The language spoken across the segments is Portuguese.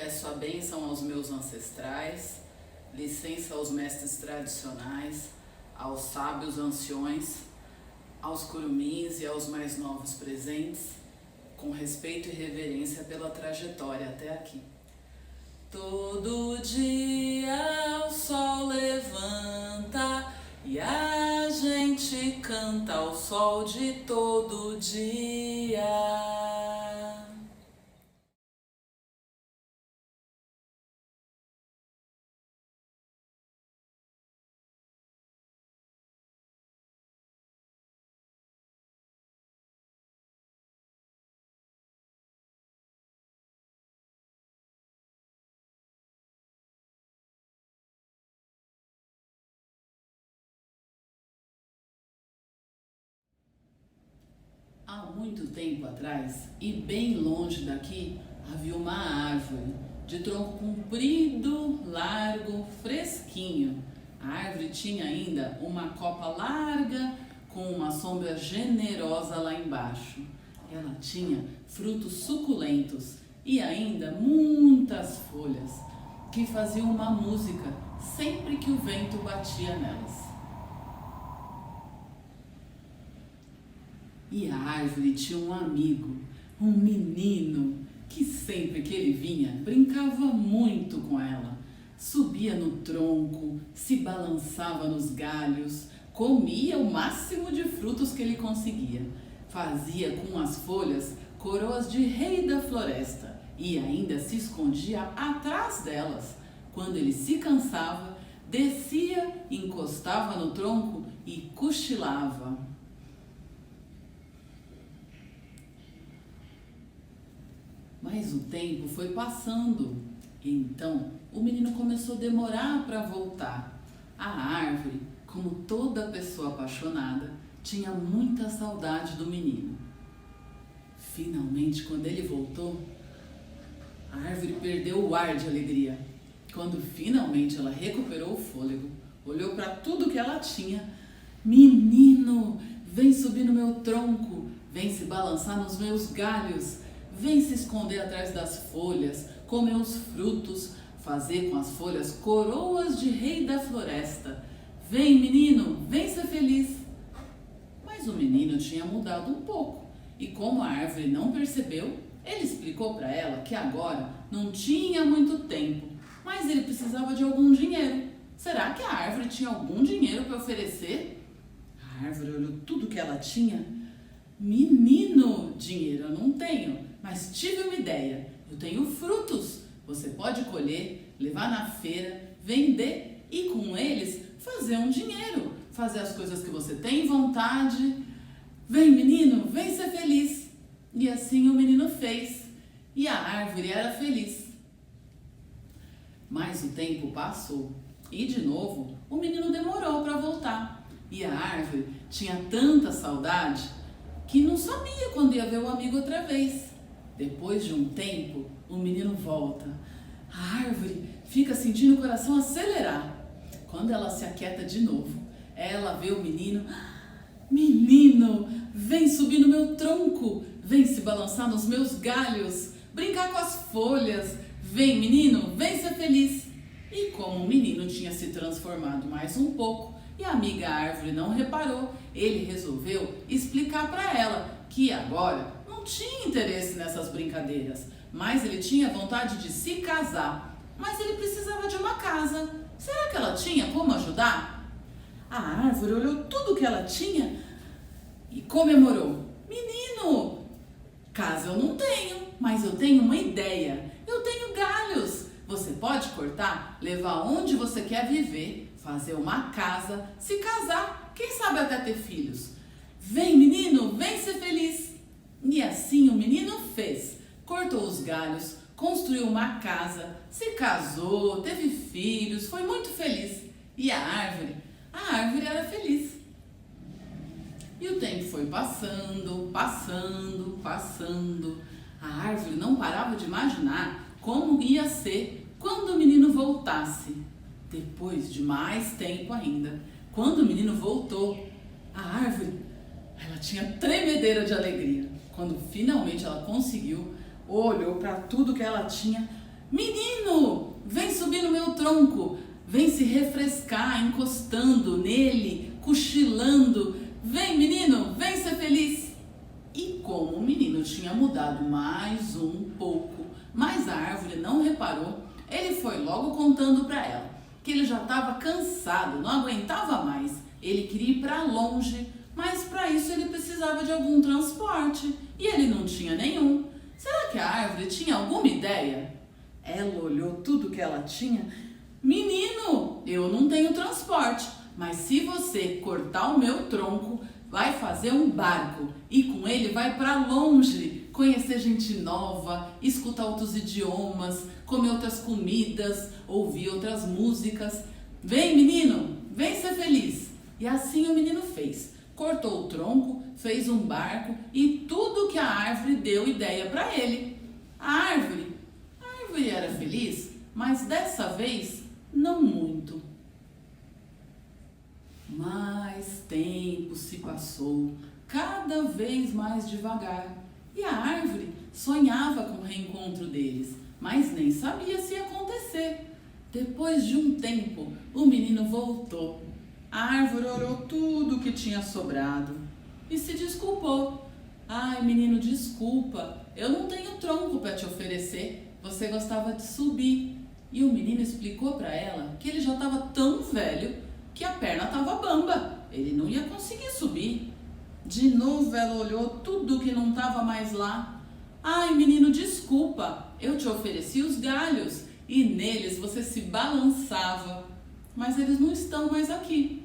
Peço a bênção aos meus ancestrais, licença aos mestres tradicionais, aos sábios anciões, aos curumins e aos mais novos presentes, com respeito e reverência pela trajetória até aqui. Todo dia o sol levanta e a gente canta ao sol de todo dia. Há muito tempo atrás, e bem longe daqui, havia uma árvore de tronco comprido, largo, fresquinho. A árvore tinha ainda uma copa larga com uma sombra generosa lá embaixo. Ela tinha frutos suculentos e ainda muitas folhas que faziam uma música sempre que o vento batia nelas. E a árvore tinha um amigo, um menino, que sempre que ele vinha, brincava muito com ela. Subia no tronco, se balançava nos galhos, comia o máximo de frutos que ele conseguia. Fazia com as folhas coroas de rei da floresta e ainda se escondia atrás delas. Quando ele se cansava, descia, encostava no tronco e cochilava. Mas o tempo foi passando, e então o menino começou a demorar para voltar. A árvore, como toda pessoa apaixonada, tinha muita saudade do menino. Finalmente, quando ele voltou, a árvore perdeu o ar de alegria. Quando finalmente ela recuperou o fôlego, olhou para tudo que ela tinha. Menino, vem subir no meu tronco, vem se balançar nos meus galhos. Vem se esconder atrás das folhas, comer os frutos, fazer com as folhas coroas de rei da floresta. Vem, menino, vem ser feliz. Mas o menino tinha mudado um pouco e como a árvore não percebeu, ele explicou para ela que agora não tinha muito tempo, mas ele precisava de algum dinheiro. Será que a árvore tinha algum dinheiro para oferecer? A árvore olhou tudo que ela tinha. Menino, dinheiro eu não tenho. Mas tive uma ideia, eu tenho frutos, você pode colher, levar na feira, vender e com eles fazer um dinheiro, fazer as coisas que você tem vontade. Vem menino, vem ser feliz. E assim o menino fez e a árvore era feliz. Mas o tempo passou e de novo o menino demorou para voltar e a árvore tinha tanta saudade que não sabia quando ia ver o amigo outra vez. Depois de um tempo, o menino volta. A árvore fica sentindo o coração acelerar. Quando ela se aquieta de novo, ela vê o menino. Menino, vem subir no meu tronco, vem se balançar nos meus galhos, brincar com as folhas. Vem, menino, vem ser feliz. E como o menino tinha se transformado mais um pouco e a amiga árvore não reparou, ele resolveu explicar para ela que agora não tinha interesse nessas brincadeiras, mas ele tinha vontade de se casar, mas ele precisava de uma casa. Será que ela tinha como ajudar? A árvore olhou tudo que ela tinha e comemorou. Menino, casa eu não tenho, mas eu tenho uma ideia. Eu tenho galhos. Você pode cortar, levar onde você quer viver, fazer uma casa, se casar, quem sabe até ter filhos. Vem menino, vem ser feliz. E assim o menino fez, cortou os galhos, construiu uma casa, se casou, teve filhos, foi muito feliz. E a árvore era feliz. E o tempo foi passando, passando, passando. A árvore não parava de imaginar como ia ser quando o menino voltasse. Depois de mais tempo ainda, quando o menino voltou, a árvore, ela tinha tremedeira de alegria. Quando finalmente ela conseguiu, olhou para tudo que ela tinha. menino, vem subir no meu tronco, vem se refrescar, encostando nele, cochilando. Vem, menino, vem ser feliz. E como o menino tinha mudado mais um pouco, mas a árvore não reparou, ele foi logo contando para ela que ele já estava cansado, não aguentava mais. Ele queria ir para longe, mas para isso ele precisava de algum transporte e ele não tinha nenhum. Será que a árvore tinha alguma ideia? Ela olhou tudo que ela tinha. Menino, eu não tenho transporte, mas se você cortar o meu tronco, vai fazer um barco e com ele vai para longe, conhecer gente nova, escutar outros idiomas, comer outras comidas, ouvir outras músicas. Vem, menino, vem ser feliz. E assim o menino fez. Cortou o tronco, fez um barco e tudo que a árvore deu ideia para ele. A árvore era feliz, mas dessa vez não muito. Mais tempo se passou, cada vez mais devagar, e a árvore sonhava com o reencontro deles, mas nem sabia se ia acontecer. Depois de um tempo, o menino voltou. A árvore olhou tudo que tinha sobrado e se desculpou. Ai, menino, desculpa, eu não tenho tronco para te oferecer, você gostava de subir. E o menino explicou para ela que ele já estava tão velho que a perna estava bamba, ele não ia conseguir subir. De novo ela olhou tudo que não estava mais lá. Ai, menino, desculpa, eu te ofereci os galhos e neles você se balançava, mas eles não estão mais aqui.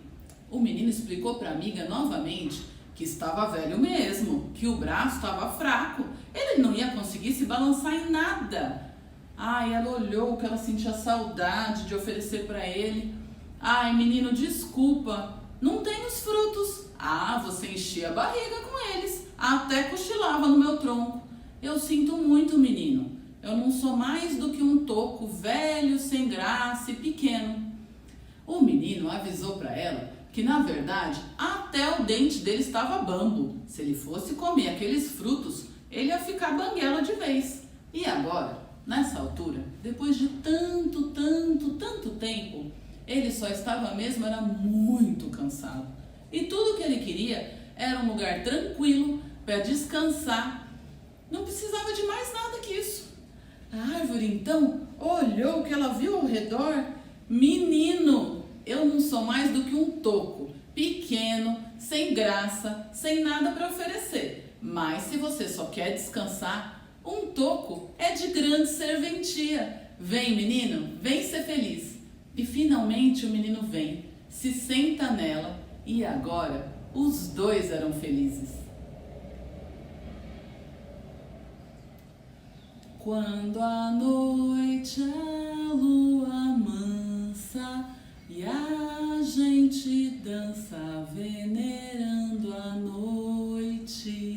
O menino explicou para a amiga novamente que estava velho mesmo, que o braço estava fraco, ele não ia conseguir se balançar em nada. Ai, ela olhou que ela sentia saudade de oferecer para ele. Ai, menino, desculpa, não tem os frutos. Ah, você enchia a barriga com eles, até cochilava no meu tronco. Eu sinto muito, menino, eu não sou mais do que um toco velho, sem graça e pequeno. O menino avisou para ela que, na verdade, até o dente dele estava bambo. Se ele fosse comer aqueles frutos, ele ia ficar banguela de vez. E agora, nessa altura, depois de tanto tempo, ele só estava mesmo, era muito cansado. E tudo que ele queria era um lugar tranquilo para descansar. Não precisava de mais nada que isso. A árvore então olhou o que ela viu ao redor. Menino, eu não sou mais do que um toco, pequeno, sem graça, sem nada para oferecer. Mas se você só quer descansar, um toco é de grande serventia. Vem, menino, vem ser feliz. E finalmente o menino vem, se senta nela e agora os dois eram felizes. Quando à noite a lua mansa e a gente dança venerando a noite.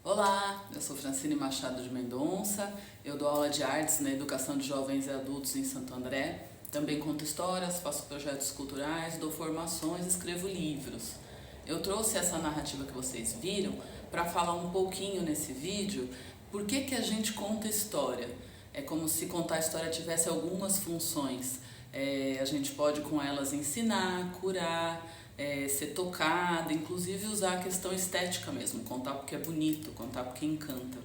Olá, eu sou Francine Machado de Mendonça, eu dou aula de artes na educação de jovens e adultos em Santo André, também conto histórias, faço projetos culturais, dou formações, escrevo livros. Eu trouxe essa narrativa que vocês viram para falar um pouquinho nesse vídeo por que a gente conta história. É como se contar a história tivesse algumas funções. A gente pode com elas ensinar, curar, ser tocada, inclusive usar a questão estética mesmo, contar porque é bonito, contar porque encanta.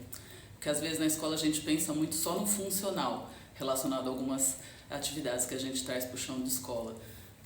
Porque às vezes na escola a gente pensa muito só no funcional, relacionado a algumas atividades que a gente traz para o chão de escola.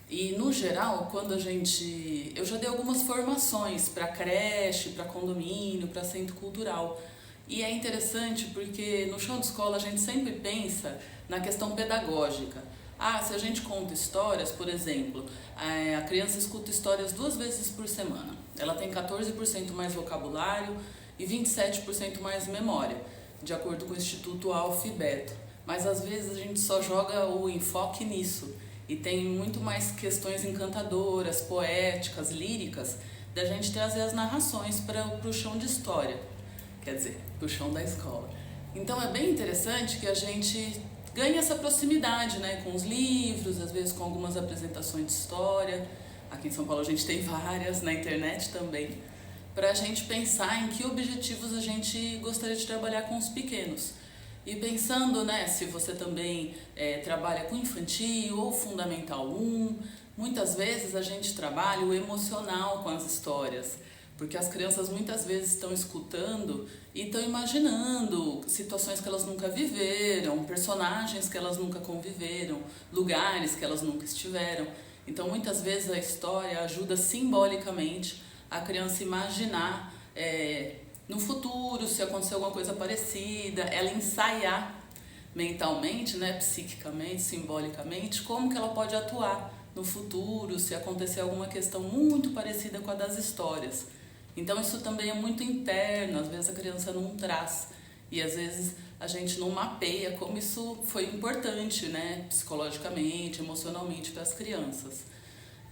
E no geral, eu já dei algumas formações para creche, para condomínio, para centro cultural. E é interessante porque no chão de escola a gente sempre pensa na questão pedagógica. Se a gente conta histórias, por exemplo, a criança escuta histórias 2 vezes por semana. Ela tem 14% mais vocabulário e 27% mais memória, de acordo com o Instituto Alfibeto. Mas às vezes a gente só joga o enfoque nisso e tem muito mais questões encantadoras, poéticas, líricas da gente trazer as narrações para o chão de história, quer dizer, para o chão da escola. Então é bem interessante que a gente ganhe essa proximidade, né, com os livros, às vezes com algumas apresentações de história. Aqui em São Paulo a gente tem várias, na internet também, para a gente pensar em que objetivos a gente gostaria de trabalhar com os pequenos. E pensando, né, se você também trabalha com infantil ou fundamental 1, muitas vezes a gente trabalha o emocional com as histórias, porque as crianças muitas vezes estão escutando e estão imaginando situações que elas nunca viveram, personagens que elas nunca conviveram, lugares que elas nunca estiveram. Então muitas vezes a história ajuda simbolicamente a criança imaginar no futuro, se acontecer alguma coisa parecida, ela ensaiar mentalmente, né, psiquicamente, simbolicamente, como que ela pode atuar no futuro, se acontecer alguma questão muito parecida com a das histórias. Então isso também é muito interno, às vezes a criança não traz, e às vezes a gente não mapeia como isso foi importante, né, psicologicamente, emocionalmente para as crianças.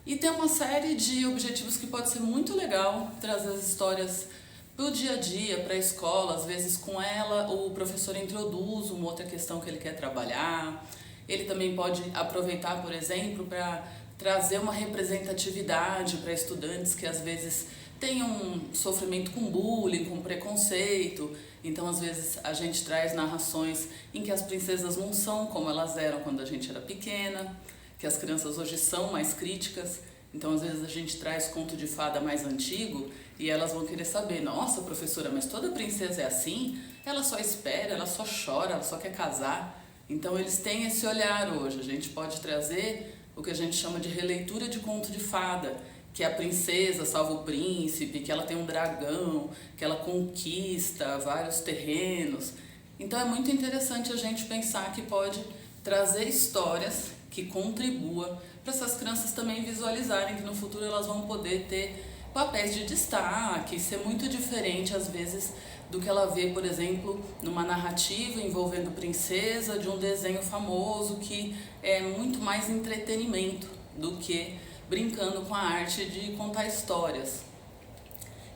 E tem uma série de objetivos que pode ser muito legal trazer as histórias para o dia a dia, para a escola, às vezes com ela o professor introduz uma outra questão que ele quer trabalhar. Ele também pode aproveitar, por exemplo, para trazer uma representatividade para estudantes que às vezes têm um sofrimento com bullying, com preconceito. Então às vezes a gente traz narrações em que as princesas não são como elas eram quando a gente era pequena, que as crianças hoje são mais críticas. Então, às vezes, a gente traz conto de fada mais antigo e elas vão querer saber, nossa, professora, mas toda princesa é assim? Ela só espera, ela só chora, ela só quer casar. Então, eles têm esse olhar hoje. A gente pode trazer o que a gente chama de releitura de conto de fada, que a princesa salva o príncipe, que ela tem um dragão, que ela conquista vários terrenos. Então, é muito interessante a gente pensar que pode trazer histórias que contribua para essas crianças também visualizarem que no futuro elas vão poder ter papéis de destaque, ser muito diferente às vezes do que ela vê, por exemplo, numa narrativa envolvendo princesa de um desenho famoso que é muito mais entretenimento do que brincando com a arte de contar histórias.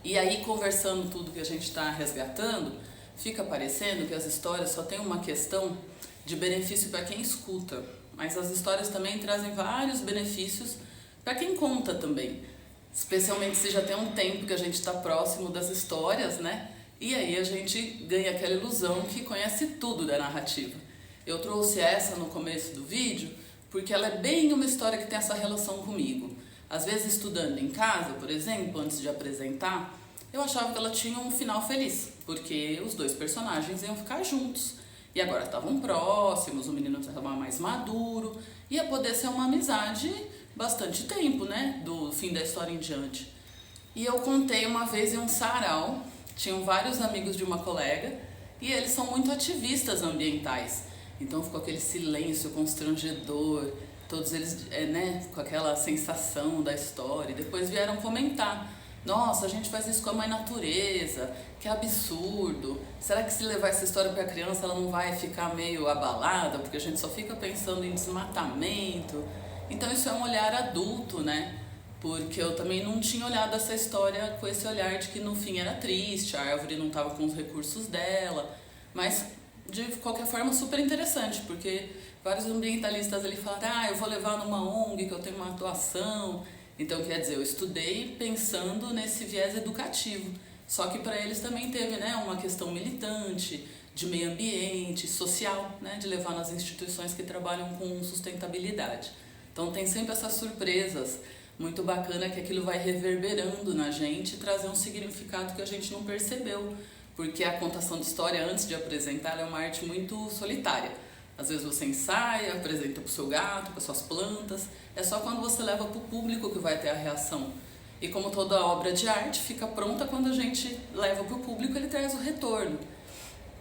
E aí, conversando tudo que a gente está resgatando, fica parecendo que as histórias só têm uma questão de benefício para quem escuta, mas as histórias também trazem vários benefícios para quem conta também, especialmente se já tem um tempo que a gente está próximo das histórias, né? E aí a gente ganha aquela ilusão que conhece tudo da narrativa. Eu trouxe essa no começo do vídeo porque ela é bem uma história que tem essa relação comigo. Às vezes, estudando em casa, por exemplo, antes de apresentar, eu achava que ela tinha um final feliz, porque os dois personagens iam ficar juntos. E agora estavam próximos, o menino estava mais maduro, ia poder ser uma amizade bastante tempo, né? Do fim da história em diante. E eu contei uma vez em um sarau, tinham vários amigos de uma colega, e eles são muito ativistas ambientais. Então ficou aquele silêncio constrangedor, todos eles com aquela sensação da história. E depois vieram comentar, nossa, a gente faz isso com a mãe natureza, que absurdo. Será que se levar essa história para a criança ela não vai ficar meio abalada? Porque a gente só fica pensando em desmatamento. Então isso é um olhar adulto, né? Porque eu também não tinha olhado essa história com esse olhar de que no fim era triste, a árvore não estava com os recursos dela. Mas de qualquer forma super interessante, porque vários ambientalistas ali falaram, eu vou levar numa ONG que eu tenho uma atuação. Então, quer dizer, eu estudei pensando nesse viés educativo, só que para eles também teve, né, uma questão militante, de meio ambiente, social, né, de levar nas instituições que trabalham com sustentabilidade. Então tem sempre essas surpresas, muito bacana que aquilo vai reverberando na gente e trazer um significado que a gente não percebeu, porque a contação de história antes de apresentar é uma arte muito solitária. Às vezes você ensaia, apresenta para o seu gato, para suas plantas. É só quando você leva para o público que vai ter a reação. E como toda obra de arte, fica pronta quando a gente leva para o público, ele traz o retorno.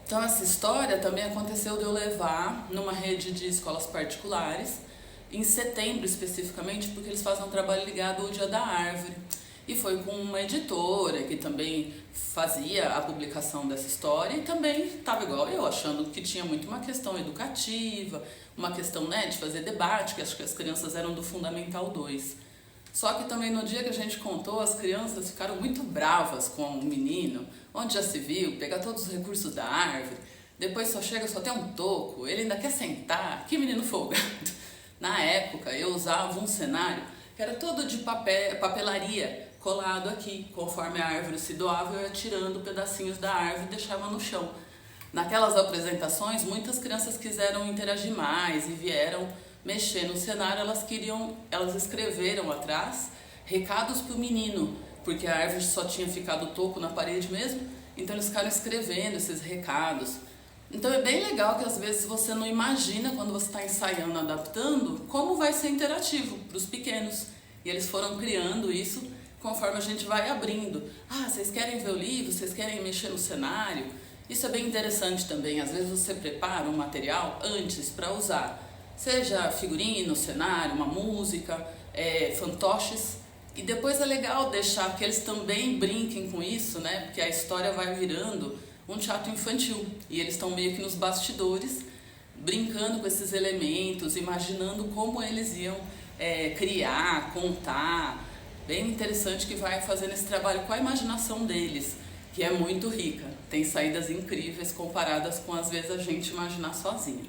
Então essa história também aconteceu de eu levar numa rede de escolas particulares, em setembro especificamente, porque eles fazem um trabalho ligado ao Dia da Árvore. E foi com uma editora que também fazia a publicação dessa história e também estava igual eu, achando que tinha muito uma questão educativa, uma questão, né, de fazer debate, que acho que as crianças eram do Fundamental 2. Só que também no dia que a gente contou, as crianças ficaram muito bravas com o menino, onde já se viu, pegar todos os recursos da árvore, depois só chega, só tem um toco, ele ainda quer sentar, que menino folgado. Na época eu usava um cenário que era todo de papelaria colado aqui, conforme a árvore se doava eu ia tirando pedacinhos da árvore e deixava no chão. Naquelas apresentações muitas crianças quiseram interagir mais e vieram mexer no cenário, elas escreveram atrás recados para o menino, porque a árvore só tinha ficado o toco na parede mesmo, então eles ficaram escrevendo esses recados. Então é bem legal que às vezes você não imagina quando você está ensaiando, adaptando, como vai ser interativo para os pequenos. E eles foram criando isso conforme a gente vai abrindo. Ah, vocês querem ver o livro? Vocês querem mexer no cenário? Isso é bem interessante também. Às vezes você prepara um material antes para usar. Seja figurino, cenário, uma música, fantoches. E depois é legal deixar que eles também brinquem com isso, né? Porque a história vai virando um teatro infantil. E eles estão meio que nos bastidores, brincando com esses elementos, imaginando como eles iam criar, contar. Bem interessante que vai fazendo esse trabalho com a imaginação deles, que é muito rica. Tem saídas incríveis comparadas com às vezes a gente imaginar sozinho.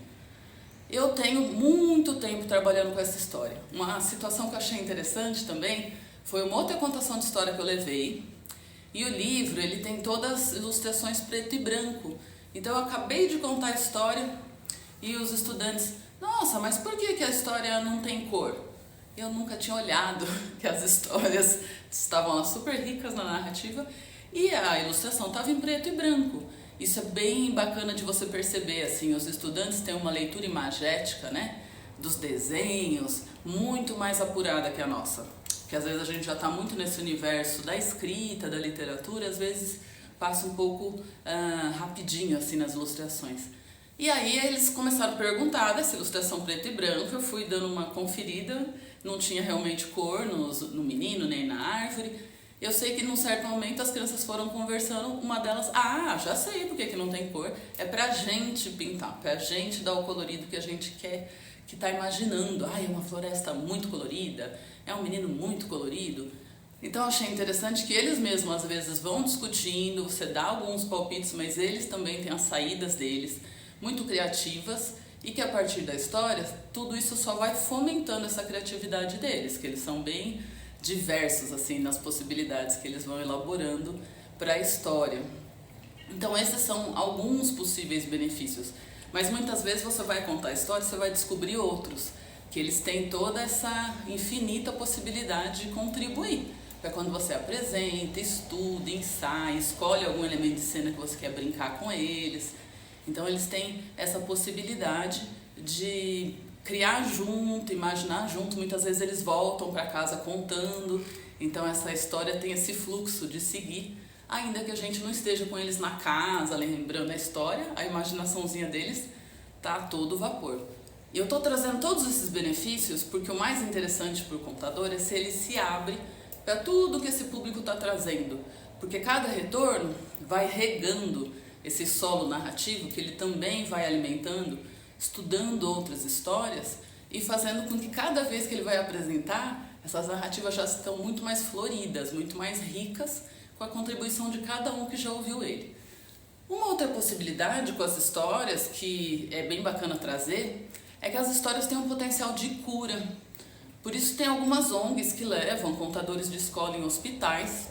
Eu tenho muito tempo trabalhando com essa história. Uma situação que eu achei interessante também foi uma outra contação de história que eu levei. E o livro, ele tem todas as ilustrações preto e branco. Então eu acabei de contar a história e os estudantes, nossa, mas por que a história não tem cor? Eu nunca tinha olhado que as histórias estavam lá super ricas na narrativa e a ilustração estava em preto e branco. Isso é bem bacana de você perceber, assim, os estudantes têm uma leitura imagética, né, dos desenhos, muito mais apurada que a nossa. Porque às vezes a gente já está muito nesse universo da escrita, da literatura, às vezes passa um pouco rapidinho, assim, nas ilustrações. E aí eles começaram a perguntar dessa ilustração preto e branco, eu fui dando uma conferida, não tinha realmente cor no menino, nem na árvore. Eu sei que num certo momento as crianças foram conversando, uma delas, já sei por que não tem cor, é pra gente pintar, pra gente dar o colorido que a gente quer, que tá imaginando, é uma floresta muito colorida, é um menino muito colorido. Então eu achei interessante que eles mesmos às vezes vão discutindo, você dá alguns palpites, mas eles também têm as saídas deles, muito criativas, e que a partir da história, tudo isso só vai fomentando essa criatividade deles, que eles são bem diversos assim nas possibilidades que eles vão elaborando para a história. Então esses são alguns possíveis benefícios, mas muitas vezes você vai contar a história, você vai descobrir outros, que eles têm toda essa infinita possibilidade de contribuir. Para quando você apresenta, estuda, ensaia, escolhe algum elemento de cena que você quer brincar com eles. Então eles têm essa possibilidade de criar junto, imaginar junto. Muitas vezes eles voltam para casa contando, então essa história tem esse fluxo de seguir, ainda que a gente não esteja com eles na casa, lembrando a história, a imaginaçãozinha deles tá a todo vapor. E eu estou trazendo todos esses benefícios porque o mais interessante para o contador é se ele se abre para tudo que esse público está trazendo, porque cada retorno vai regando esse solo narrativo que ele também vai alimentando, estudando outras histórias e fazendo com que cada vez que ele vai apresentar, essas narrativas já estão muito mais floridas, muito mais ricas com a contribuição de cada um que já ouviu ele. Uma outra possibilidade com as histórias, que é bem bacana trazer, é que as histórias têm um potencial de cura. Por isso tem algumas ONGs que levam contadores de escola em hospitais.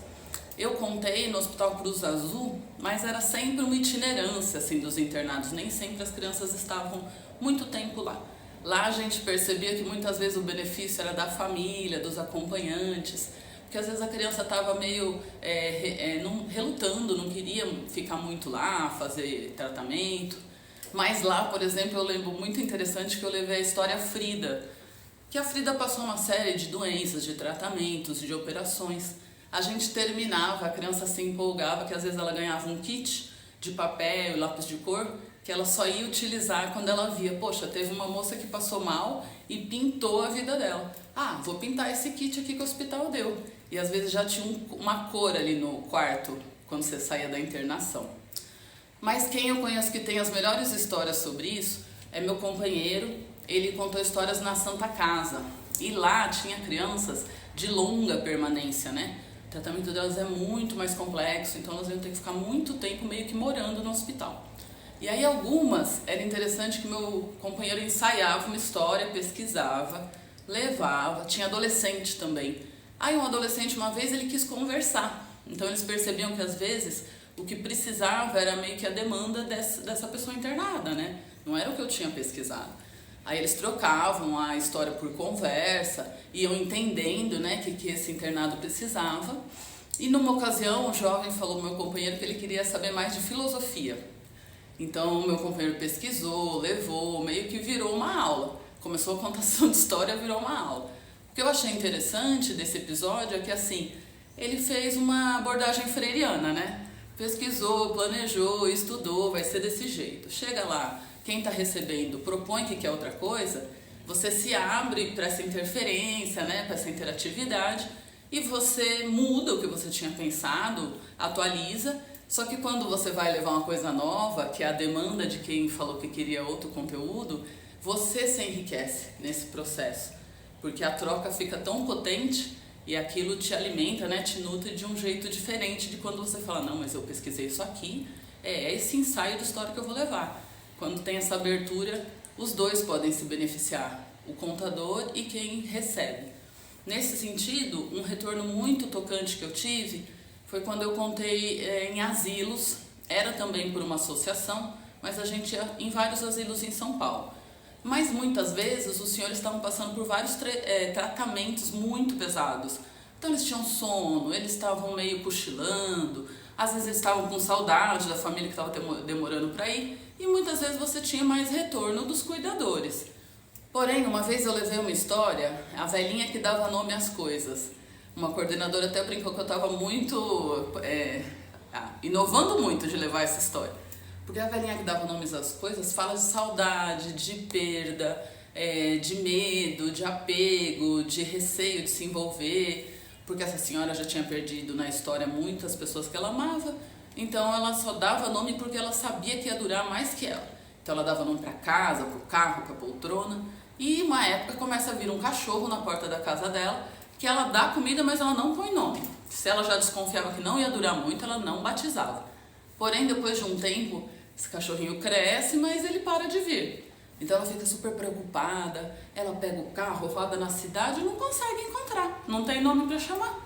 Eu contei no Hospital Cruz Azul, mas era sempre uma itinerância assim, dos internados, nem sempre as crianças estavam muito tempo lá. Lá a gente percebia que muitas vezes o benefício era da família, dos acompanhantes, porque às vezes a criança estava meio relutando, não queria ficar muito lá, fazer tratamento. Mas lá, por exemplo, eu lembro muito interessante que eu levei a história Frida, que a Frida passou uma série de doenças, de tratamentos, de operações. A gente terminava, a criança se empolgava, que às vezes ela ganhava um kit de papel e lápis de cor, que ela só ia utilizar quando ela via, poxa, teve uma moça que passou mal e pintou a vida dela. Vou pintar esse kit aqui que o hospital deu. E às vezes já tinha uma cor ali no quarto, quando você saía da internação. Mas quem eu conheço que tem as melhores histórias sobre isso é meu companheiro. Ele contou histórias na Santa Casa. E lá tinha crianças de longa permanência, né? O tratamento delas é muito mais complexo, então elas iam ter que ficar muito tempo meio que morando no hospital. E aí algumas, era interessante que meu companheiro ensaiava uma história, pesquisava, levava, tinha adolescente também. Aí um adolescente uma vez ele quis conversar, então eles percebiam que às vezes o que precisava era meio que a demanda dessa pessoa internada, né? Não era o que eu tinha pesquisado. Aí eles trocavam a história por conversa, iam entendendo, né, que esse internado precisava. E numa ocasião, o jovem falou ao meu companheiro que ele queria saber mais de filosofia. Então o meu companheiro pesquisou, levou, meio que virou uma aula. Começou a contação de história, virou uma aula. O que eu achei interessante desse episódio é que, assim, ele fez uma abordagem freiriana, né? Pesquisou, planejou, estudou, vai ser desse jeito. Chega lá, quem está recebendo propõe que quer outra coisa, você se abre para essa interferência, né, para essa interatividade, e você muda o que você tinha pensado, atualiza, só que quando você vai levar uma coisa nova, que é a demanda de quem falou que queria outro conteúdo, você se enriquece nesse processo, porque a troca fica tão potente e aquilo te alimenta, né, te nutre de um jeito diferente de quando você fala, não, mas eu pesquisei isso aqui, é esse ensaio de história que eu vou levar. Quando tem essa abertura, os dois podem se beneficiar, o contador e quem recebe. Nesse sentido, um retorno muito tocante que eu tive foi quando eu contei em asilos, era também por uma associação, mas a gente ia em vários asilos em São Paulo. Mas muitas vezes os senhores estavam passando por vários tratamentos muito pesados. Então eles tinham sono, eles estavam meio cochilando, às vezes eles estavam com saudade da família que estava demorando para ir, e muitas vezes você tinha mais retorno dos cuidadores. Porém, uma vez eu levei uma história, a velhinha que dava nome às coisas. Uma coordenadora até brincou que eu estava muito, inovando muito de levar essa história. Porque a velhinha que dava nomes às coisas fala de saudade, de perda, de medo, de apego, de receio de se envolver, porque essa senhora já tinha perdido na história muitas pessoas que ela amava, então ela só dava nome porque ela sabia que ia durar mais que ela. Então ela dava nome para casa, para o carro, para a poltrona, e uma época começa a vir um cachorro na porta da casa dela, que ela dá comida, mas ela não põe nome. Se ela já desconfiava que não ia durar muito, ela não batizava. Porém, depois de um tempo, esse cachorrinho cresce, mas ele para de vir. Então ela fica super preocupada, ela pega o carro, roda na cidade e não consegue encontrar, não tem nome para chamar.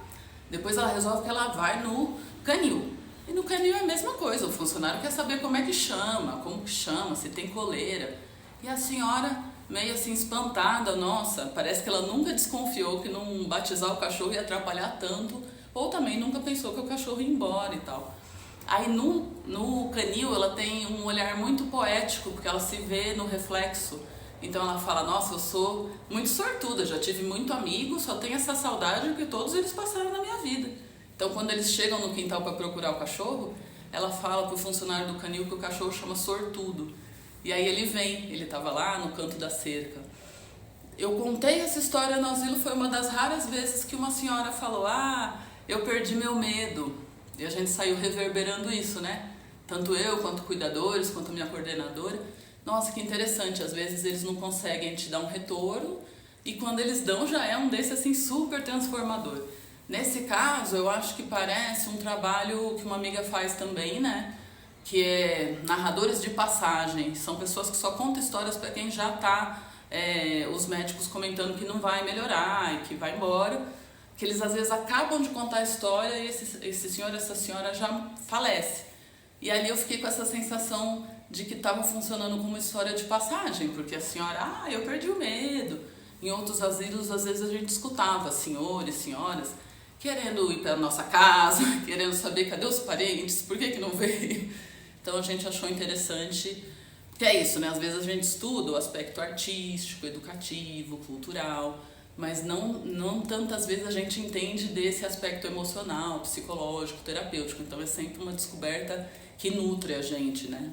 Depois ela resolve que ela vai no canil. E no canil é a mesma coisa, o funcionário quer saber como é que chama, como que chama, se tem coleira. E a senhora, meio assim espantada, nossa, parece que ela nunca desconfiou que não batizar o cachorro ia atrapalhar tanto, ou também nunca pensou que o cachorro ia embora e tal. Aí no canil ela tem um olhar muito poético, porque ela se vê no reflexo. Então ela fala, nossa, eu sou muito sortuda, já tive muito amigo, só tenho essa saudade porque todos eles passaram na minha vida. Então quando eles chegam no quintal para procurar o cachorro, ela fala pro funcionário do canil que o cachorro chama sortudo. E aí ele vem, ele estava lá no canto da cerca. Eu contei essa história no asilo, foi uma das raras vezes que uma senhora falou, eu perdi meu medo. E a gente saiu reverberando isso, né? Tanto eu, quanto cuidadores, quanto a minha coordenadora. Nossa, que interessante, às vezes eles não conseguem te dar um retorno e quando eles dão já é um desse assim super transformador. Nesse caso, eu acho que parece um trabalho que uma amiga faz também, né? Que é narradores de passagem. São pessoas que só contam histórias para quem já tá, os médicos comentando que não vai melhorar e que vai embora. Que eles às vezes acabam de contar a história e esse senhor, essa senhora já falece. E ali eu fiquei com essa sensação de que estava funcionando como história de passagem, porque a senhora, eu perdi o medo. Em outros asilos, às vezes a gente escutava senhores, senhoras, querendo ir para a nossa casa, querendo saber cadê os parentes, por que não veio. Então a gente achou interessante, que é isso, né? Às vezes a gente estuda o aspecto artístico, educativo, cultural, mas não tantas vezes a gente entende desse aspecto emocional, psicológico, terapêutico. Então é sempre uma descoberta que nutre a gente, né?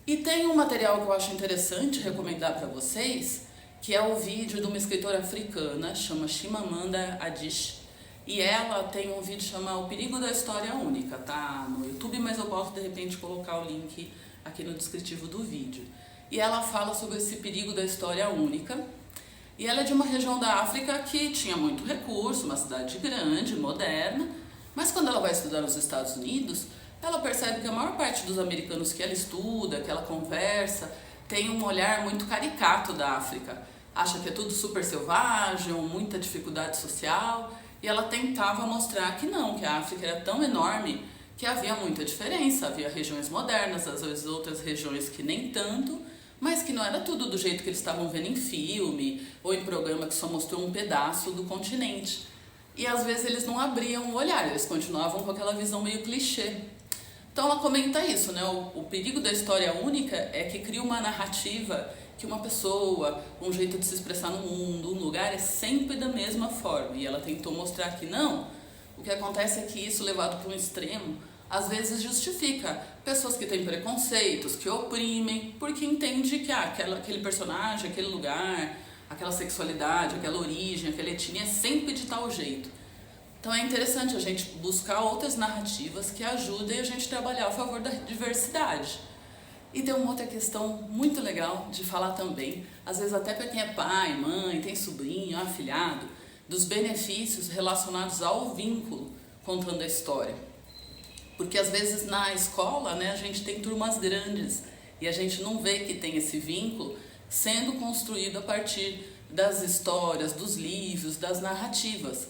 E tem um material que eu acho interessante recomendar para vocês, que é o vídeo de uma escritora africana, chama Chimamanda Adichie, e ela tem um vídeo chamado O Perigo da História Única, tá no YouTube, mas eu posso de repente colocar o link aqui no descritivo do vídeo. E ela fala sobre esse perigo da história única. E ela é de uma região da África que tinha muito recurso, uma cidade grande, moderna, mas quando ela vai estudar nos Estados Unidos, ela percebe que a maior parte dos americanos que ela estuda, que ela conversa, tem um olhar muito caricato da África. Acha que é tudo super selvagem, muita dificuldade social, e ela tentava mostrar que não, que a África era tão enorme que havia muita diferença, havia regiões modernas, às vezes outras regiões que nem tanto, mas que não era tudo do jeito que eles estavam vendo em filme ou em programa que só mostrou um pedaço do continente. E às vezes eles não abriam o olhar, eles continuavam com aquela visão meio clichê. Então ela comenta isso, né? O perigo da história única é que cria uma narrativa que uma pessoa, um jeito de se expressar no mundo, um lugar é sempre da mesma forma. E ela tentou mostrar que não. O que acontece é que isso, levado para um extremo, às vezes justifica pessoas que têm preconceitos, que oprimem, porque entende que aquele personagem, aquele lugar, aquela sexualidade, aquela origem, aquela etnia é sempre de tal jeito. Então é interessante a gente buscar outras narrativas que ajudem a gente a trabalhar a favor da diversidade. E tem uma outra questão muito legal de falar também, às vezes até para quem é pai, mãe, tem sobrinho, afilhado, dos benefícios relacionados ao vínculo contando a história. Porque às vezes na escola, né, a gente tem turmas grandes e a gente não vê que tem esse vínculo sendo construído a partir das histórias, dos livros, das narrativas.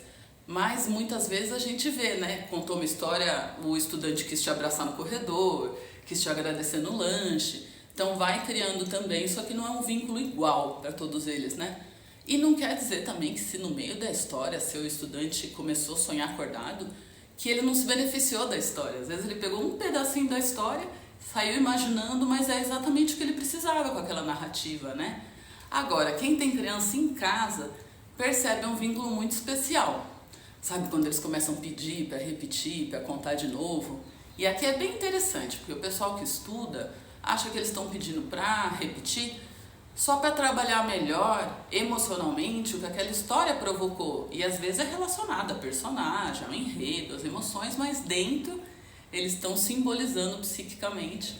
Mas muitas vezes a gente vê, né, contou uma história, o estudante quis te abraçar no corredor, quis te agradecer no lanche. Então vai criando também, só que não é um vínculo igual para todos eles, né? E não quer dizer também que se no meio da história seu estudante começou a sonhar acordado, que ele não se beneficiou da história. Às vezes ele pegou um pedacinho da história, saiu imaginando, mas é exatamente o que ele precisava com aquela narrativa, né? Agora, quem tem criança em casa percebe um vínculo muito especial. Sabe quando eles começam a pedir para repetir, para contar de novo? E aqui é bem interessante, porque o pessoal que estuda acha que eles estão pedindo para repetir só para trabalhar melhor emocionalmente o que aquela história provocou. E às vezes é relacionado a personagem, ao enredo, às emoções, mas dentro eles estão simbolizando psiquicamente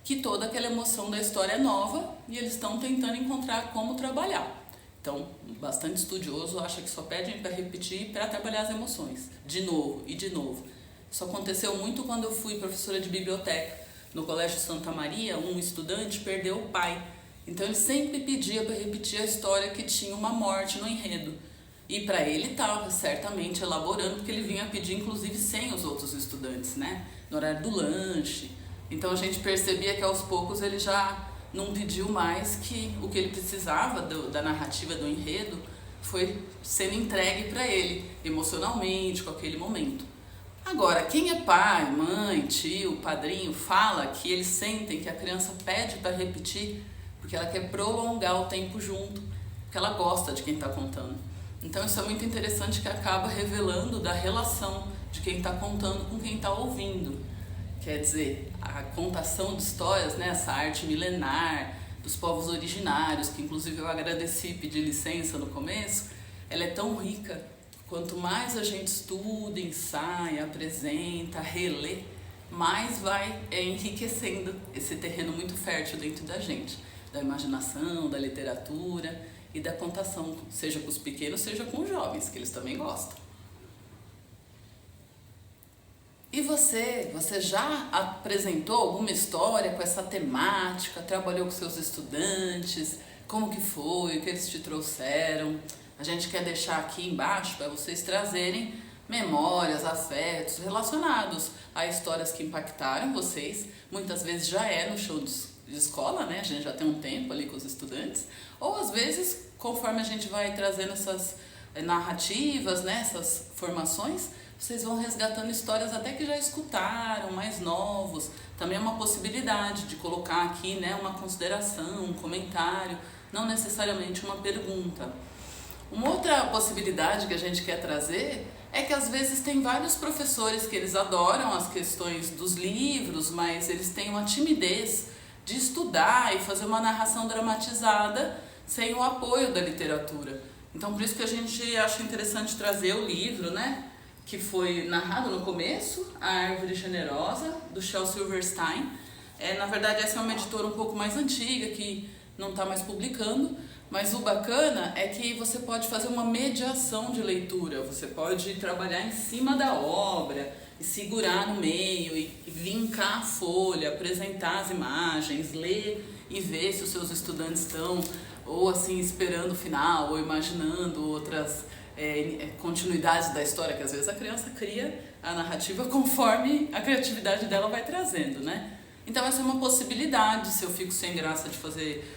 que toda aquela emoção da história é nova e eles estão tentando encontrar como trabalhar. Então, bastante estudioso acha que só pedem para repetir para trabalhar as emoções, de novo e de novo. Isso aconteceu muito quando eu fui professora de biblioteca. No Colégio Santa Maria, um estudante perdeu o pai. Então ele sempre pedia para repetir a história que tinha uma morte no enredo. E para ele estava certamente elaborando, porque ele vinha pedir inclusive sem os outros estudantes, né? No horário do lanche. Então a gente percebia que aos poucos ele já não pediu mais, que o que ele precisava da narrativa do enredo foi sendo entregue para ele, emocionalmente, com aquele momento. Agora, quem é pai, mãe, tio, padrinho, fala que eles sentem que a criança pede para repetir porque ela quer prolongar o tempo junto, porque ela gosta de quem está contando. Então isso é muito interessante, que acaba revelando da relação de quem está contando com quem está ouvindo. Quer dizer, a contação de histórias, né, essa arte milenar dos povos originários, que inclusive eu agradeci e pedi licença no começo, ela é tão rica. Quanto mais a gente estuda, ensaia, apresenta, relê, mais vai enriquecendo esse terreno muito fértil dentro da gente, da imaginação, da literatura e da contação, seja com os pequenos, seja com os jovens, que eles também gostam. E você já apresentou alguma história com essa temática? Trabalhou com seus estudantes? Como que foi? O que eles te trouxeram? A gente quer deixar aqui embaixo para vocês trazerem memórias, afetos relacionados a histórias que impactaram vocês. Muitas vezes já é no show de escola, né? A gente já tem um tempo ali com os estudantes. Ou às vezes, conforme a gente vai trazendo essas narrativas, né? Essas formações, vocês vão resgatando histórias até que já escutaram, mais novos. Também é uma possibilidade de colocar aqui, né, uma consideração, um comentário, não necessariamente uma pergunta. Uma outra possibilidade que a gente quer trazer é que às vezes tem vários professores que eles adoram as questões dos livros, mas eles têm uma timidez de estudar e fazer uma narração dramatizada sem o apoio da literatura. Então por isso que a gente acha interessante trazer o livro, né? Que foi narrado no começo, A Árvore Generosa, do Shel Silverstein. Na verdade, essa é uma editora um pouco mais antiga, que não está mais publicando, mas o bacana é que você pode fazer uma mediação de leitura, você pode trabalhar em cima da obra e segurar no meio e vincar a folha, apresentar as imagens, ler e ver se os seus estudantes estão ou assim esperando o final ou imaginando outras continuidades da história, que às vezes a criança cria a narrativa conforme a criatividade dela vai trazendo, né? Então essa é uma possibilidade, se eu fico sem graça de fazer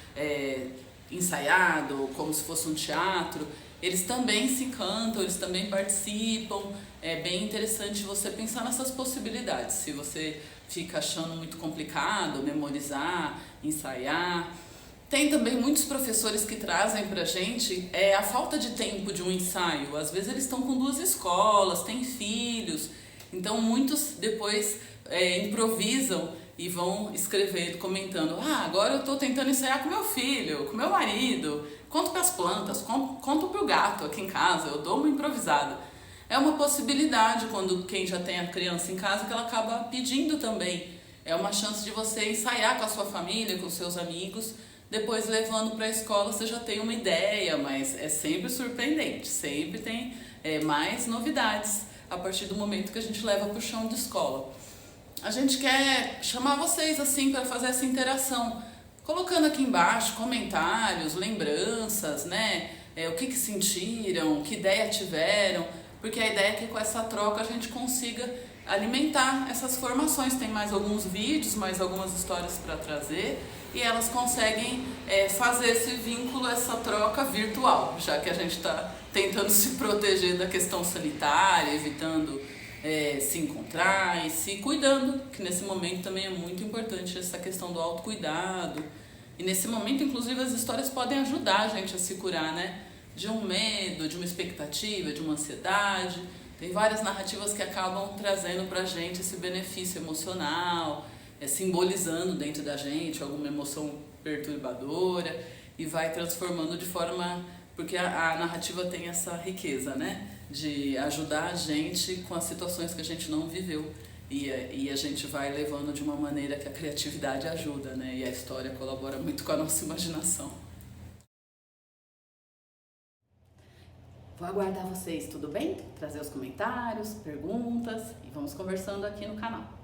ensaiado, como se fosse um teatro, eles também se encantam, eles também participam. É bem interessante você pensar nessas possibilidades. Se você fica achando muito complicado memorizar, ensaiar. Tem também muitos professores que trazem pra gente a falta de tempo de um ensaio. Às vezes eles estão com 2 escolas, têm filhos, então muitos depois improvisam e vão escrevendo, comentando: agora eu tô tentando ensaiar com meu filho, com meu marido, conto para as plantas, conto pro gato aqui em casa, eu dou uma improvisada. É uma possibilidade quando quem já tem a criança em casa que ela acaba pedindo também. É uma chance de você ensaiar com a sua família, com os seus amigos, depois levando para a escola você já tem uma ideia, mas é sempre surpreendente, sempre tem mais novidades a partir do momento que a gente leva para o chão de escola. A gente quer chamar vocês assim para fazer essa interação, colocando aqui embaixo comentários, lembranças, né? O que sentiram, que ideia tiveram, porque a ideia é que com essa troca a gente consiga alimentar essas formações. Tem mais alguns vídeos, mais algumas histórias para trazer e elas conseguem fazer esse vínculo, essa troca virtual, já que a gente está tentando se proteger da questão sanitária, evitando se encontrar e se cuidando, que nesse momento também é muito importante essa questão do autocuidado. E nesse momento, inclusive, as histórias podem ajudar a gente a se curar, né? De um medo, de uma expectativa, de uma ansiedade. Tem várias narrativas que acabam trazendo pra gente esse benefício emocional, simbolizando dentro da gente alguma emoção perturbadora e vai transformando de forma... Porque a narrativa tem essa riqueza, né? De ajudar a gente com as situações que a gente não viveu. E a gente vai levando de uma maneira que a criatividade ajuda, né? E a história colabora muito com a nossa imaginação. Vou aguardar vocês, tudo bem? Trazer os comentários, perguntas e vamos conversando aqui no canal.